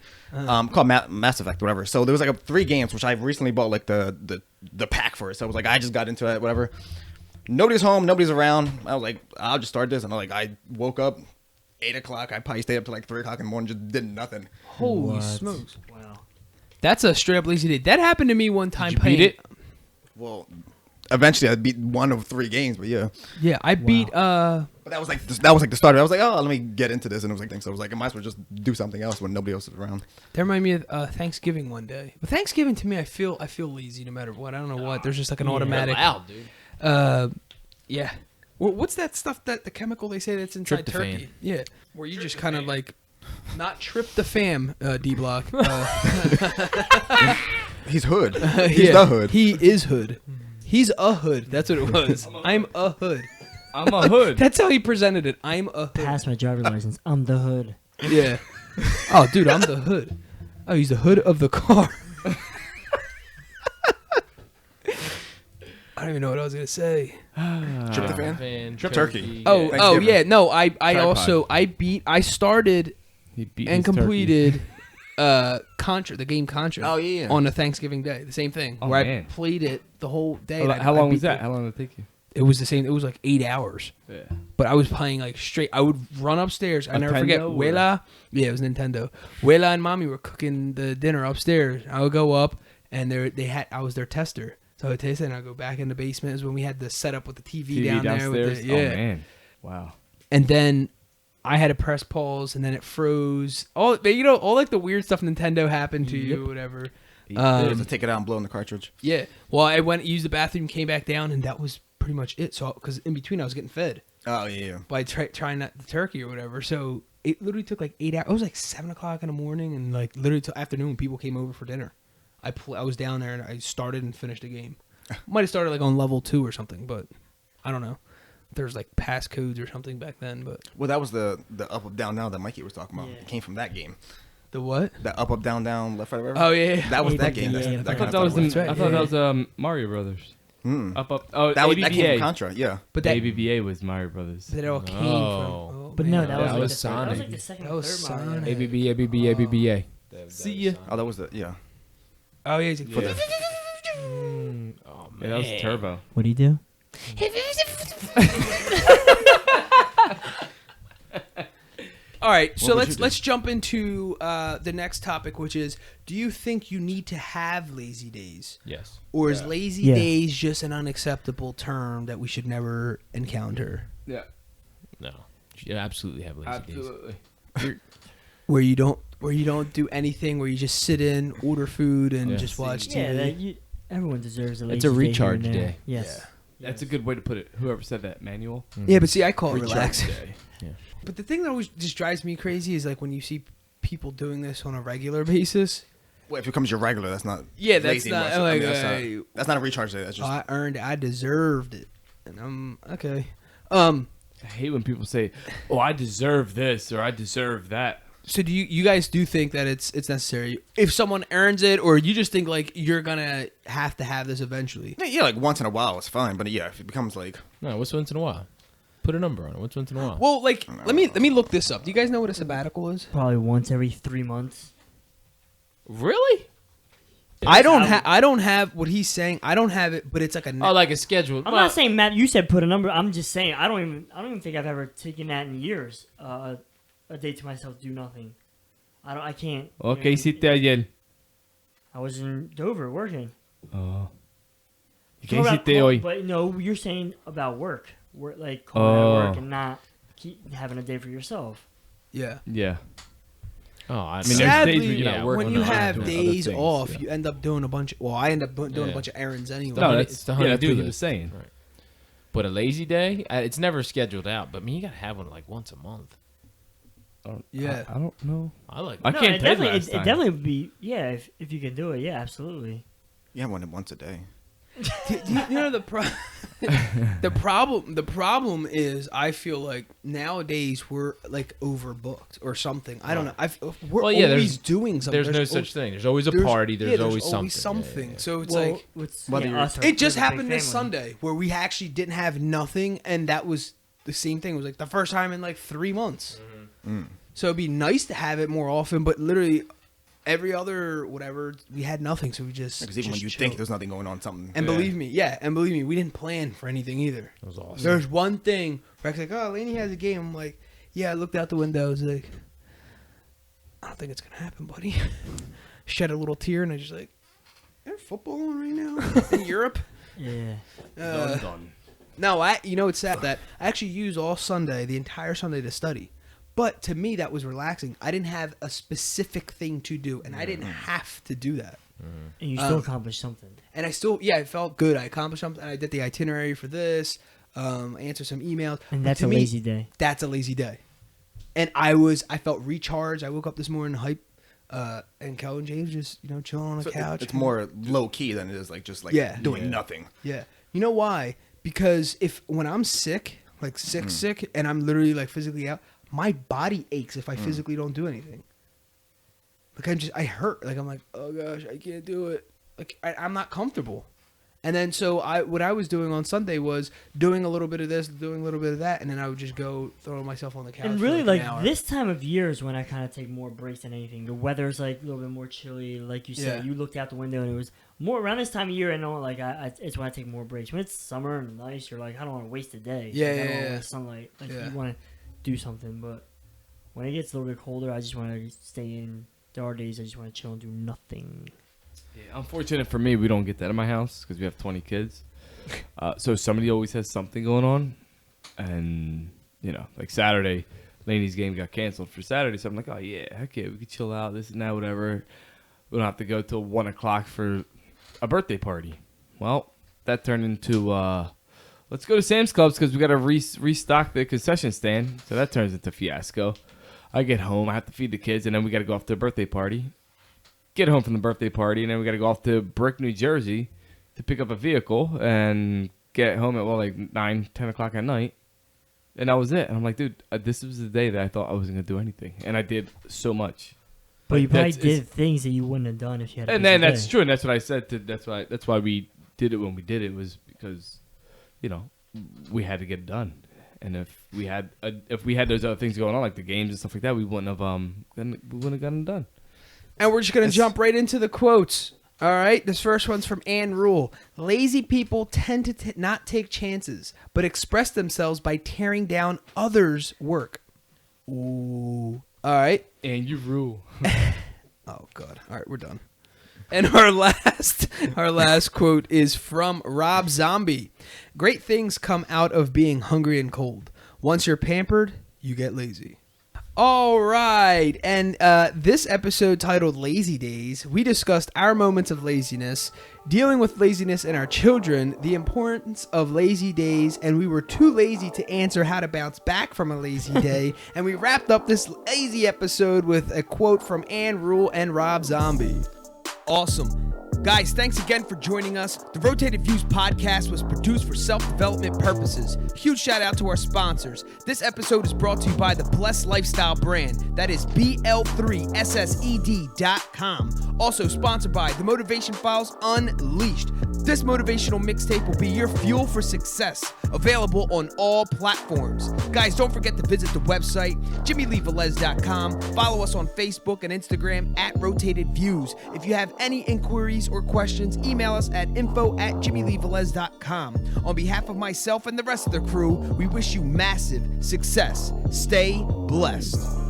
called Mass Effect, whatever. So there was like 3 games, which I recently bought like the pack for it. So it was like I just got into it, whatever. Nobody's home, nobody's around. I was like, I'll just start this, and I woke up, 8 o'clock. I probably stayed up till like 3 o'clock in the morning, just did nothing. Holy What? smokes. Wow. That's a straight up lazy day. That happened to me one time. Did you beat it? Well, eventually I beat 1 of 3 games, but yeah. Yeah, I beat. But that was like the starter. I was like, oh, let me get into this, and it was like, so I was like, I might as well just do something else when nobody else is around. That reminded me of Thanksgiving one day. But Thanksgiving to me, I feel lazy no matter what. I don't know what. There's just like an automatic. Loud, dude. Yeah. Well, what's that stuff that the chemical they say that's inside Tryptophan. turkey? Yeah. Where you just kind of like, not trip the fam, D Block. He's hood. He's the hood. He is hood. He's a hood. That's what it was. I'm a hood. I'm a hood. That's how he presented it. I'm a hood. Pass my driver's license. I'm the hood. Yeah. Oh, dude, I'm the hood. Oh, he's the hood of the car. I don't even know what I was gonna say. Tryptophan? Trip Turkey. Oh, Thanksgiving. yeah. No, I Tripod. I started He beat and his turkey. completed Contra, the game Contra. Oh, yeah. On a Thanksgiving day, the same thing. Oh, where man. I played it the whole day. and How I long beat was that? the- How long did it take you? It was the same. It was like 8 hours. Yeah. But I was playing like straight. I would run upstairs. I never forget. Nintendo or- Wela, yeah, it was Nintendo. Wela and Mommy were cooking the dinner upstairs. I would go up, and I was their tester. So I would taste it, and I would go back in the basement. Is when we had the setup with the TV, down there. downstairs. With the, yeah. Oh man. Wow. And then I had to press pause, and then it froze. All like the weird stuff Nintendo happened to you, whatever. You have to take it out and blow in the cartridge. Yeah. Well, I went used the bathroom, came back down, and that was pretty much it. So because in between I was getting fed. Oh, yeah. By trying the turkey or whatever. So it literally took like 8 hours. It was like 7 o'clock in the morning, and like literally till afternoon, people came over for dinner. I was down there and I started and finished the game. Might have started like on level 2 or something, but I don't know. There's like passcodes or something back then, but Well, that was the up, down, down that Mikey was talking about. Yeah. It came from that game. the what? That up, down, down, left, right, right. Oh yeah. That was that Yeah, game. yeah, That yeah. kind I of thought that was stuff. That's right, I thought yeah. that was Mario Brothers. Up. Oh, That came ABBA. from Contra, yeah. But that ABBA was Mario Brothers. that all came Oh. from. Oh, But man. no, that was, That like was the, that was Sonic. like the second That or was third Mario. Sonic. ABB, ABB, ABBA. See ya. Oh, that was the, yeah. Oh yeah. He's like, For the, Oh man. Yeah, that was Turbo. What do you do? All right, so would let's you do? let's jump into the next topic, which is: do you think you need to have lazy days, Yes. or is lazy Yeah. days just an unacceptable term that we should never encounter? Yeah. No. You absolutely have lazy days. Absolutely. Where you don't do anything, where you just sit in, order food, and Yeah. just watch TV. Yeah, everyone deserves a lazy It's a day here and recharge there. day. Yes. That's a good way to put it. Whoever said that, Manual. Yeah, but see, I call it Recharge relaxing. day. But the thing that always just drives me crazy is like when you see people doing this on a regular basis. well, if it becomes your regular, that's not. Yeah, that's lazy not much. like that's not a recharge day. That's just. I earned it, I deserved it, and I'm okay. I hate when people say, "Oh, I deserve this" or "I deserve that." So do you guys do think that it's necessary if someone earns it, or you just think like you're gonna have to have this eventually? Yeah, like once in a while it's fine, but yeah, if it becomes like. No, what's once in a while? Put a number on it. What's once in a while? Well, like let me look this up. Do you guys know what a sabbatical is? Probably once every 3 months. Really? I don't have what he's saying. I don't have it, but it's like a. Oh, like a schedule. I'm not saying Matt. You said put a number. I'm just saying I don't even think I've ever taken that in years. A day to myself, do nothing. I can't. Ok, you know, hiciste ayer. I was in Dover working. Oh. ¿Qué Talk about- hiciste hoy? But no, you're saying about work. Like calling Oh. at work and not keep having a day for yourself. Yeah. Yeah. Oh, I mean, there's Sadly, days where you're not working when you on it, have doing other days things, off, yeah. you end up doing a bunch. Well, I end up doing a Yeah. bunch of errands anyway. No, honey- that's it's the yeah, that's honey-do what he list. was saying. Right. But a lazy day, it's never scheduled out. But I mean, you gotta have one like once a month. Yeah. I don't know. I like. I No, can't it tell you definitely, last it time. definitely would be if you can do it, yeah, absolutely. Yeah, once a day. You know the the problem is I feel like nowadays we're like overbooked or something. I don't know. We're Well, yeah, always doing something. There's no such thing. There's always a party. There's always something. Yeah, yeah, yeah. So it's Well, like it's, whether you're- us or it just with a big happened this family. Sunday where we actually didn't have nothing, and that was the same thing. It was like the first time in like 3 months. So it'd be nice to have it more often, but literally every other whatever we had nothing, so we just Because even when you chilled. think there's nothing going on, something. And believe me, we didn't plan for anything either. That was awesome. There's one thing where I was like, oh, Laney has a game. I'm like, Yeah, I looked out the window. I was like, I don't think it's gonna happen, buddy. Shed a little tear, and I just like, there's football on right now in Europe. Yeah. Done. No, it's sad that I actually use all Sunday, the entire Sunday, to study. But to me, that was relaxing. I didn't have a specific thing to do, and I didn't have to do that. And you still accomplished something. And I still, it felt good. I accomplished something. I did the itinerary for this, answered some emails. And But that's to a me, lazy day. That's a lazy day. And I felt recharged. I woke up this morning hype, and Kel and James just, chilling on the So couch. it's more low key than it is like just like doing nothing. Yeah. You know why? Because when I'm sick, like sick, and I'm literally like physically out, my body aches if I physically don't do anything. Like I hurt. Like I'm like, oh gosh, I can't do it. Like I'm not comfortable. And then so what I was doing on Sunday was doing a little bit of this, doing a little bit of that, and then I would just go throw myself on the couch. And for really, like like an hour. this time of year is when I kind of take more breaks than anything. The weather's like a little bit more chilly, like you said. Yeah. You looked out the window and it was more around this time of year. I know, like it's when I take more breaks. When it's summer and nice, you're like, I don't want to waste a day. Yeah, like, I yeah, don't yeah. want sunlight. Like Yeah. you want to do something, but when it gets a little bit colder, I just want to stay in. There are days I just want to chill and do nothing. Yeah, unfortunate for me, we don't get that in my house because we have 20 kids. So somebody always has something going on. And, like Saturday, Laney's game got canceled for Saturday. So I'm like, oh, yeah, heck yeah, we could chill out, this and that, whatever. We don't have to go till 1 o'clock for a birthday party. Well, that turned into, let's go to Sam's Clubs because we got to restock the concession stand. So that turns into fiasco. I get home, I have to feed the kids, and then we got to go off to a birthday party. Get home from the birthday party, and then we got to go off to Brick, New Jersey to pick up a vehicle and get home at, like 9, 10 o'clock at night. And that was it. And I'm like, dude, this was the day that I thought I wasn't going to do anything. And I did so much. But you probably That's- did things that you wouldn't have done if you had. And then that's true, and that's what I said. That's why we did it when we did it, was because, we had to get it done. And if we had those other things going on, like the games and stuff like that, we wouldn't have gotten it done. And we're just going to jump right into the quotes. All right, this first one's from Ann Rule. Lazy people tend to not take chances, but express themselves by tearing down others' work. Ooh. All right. And you rule. Oh, God. All right, we're done. And our last quote is from Rob Zombie. Great things come out of being hungry and cold. Once you're pampered, you get lazy. All right. And this episode titled Lazy Days, we discussed our moments of laziness, dealing with laziness in our children, the importance of lazy days, and we were too lazy to answer how to bounce back from a lazy day. And we wrapped up this lazy episode with a quote from Ann Rule and Rob Zombie. Awesome. Guys, thanks again for joining us. The Rotated Views podcast was produced for self-development purposes. Huge shout out to our sponsors. This episode is brought to you by the Blessed Lifestyle brand. That is BL3SSED.com. Also sponsored by The Motivation Files Unleashed. This motivational mixtape will be your fuel for success. Available on all platforms. Guys, don't forget to visit the website, JimmyleeVelez.com. Follow us on Facebook and Instagram at Rotated Views. If you have any inquiries or questions, email us at info@JimmyleeVelez.com. On behalf of myself and the rest of the crew, we wish you massive success. Stay blessed.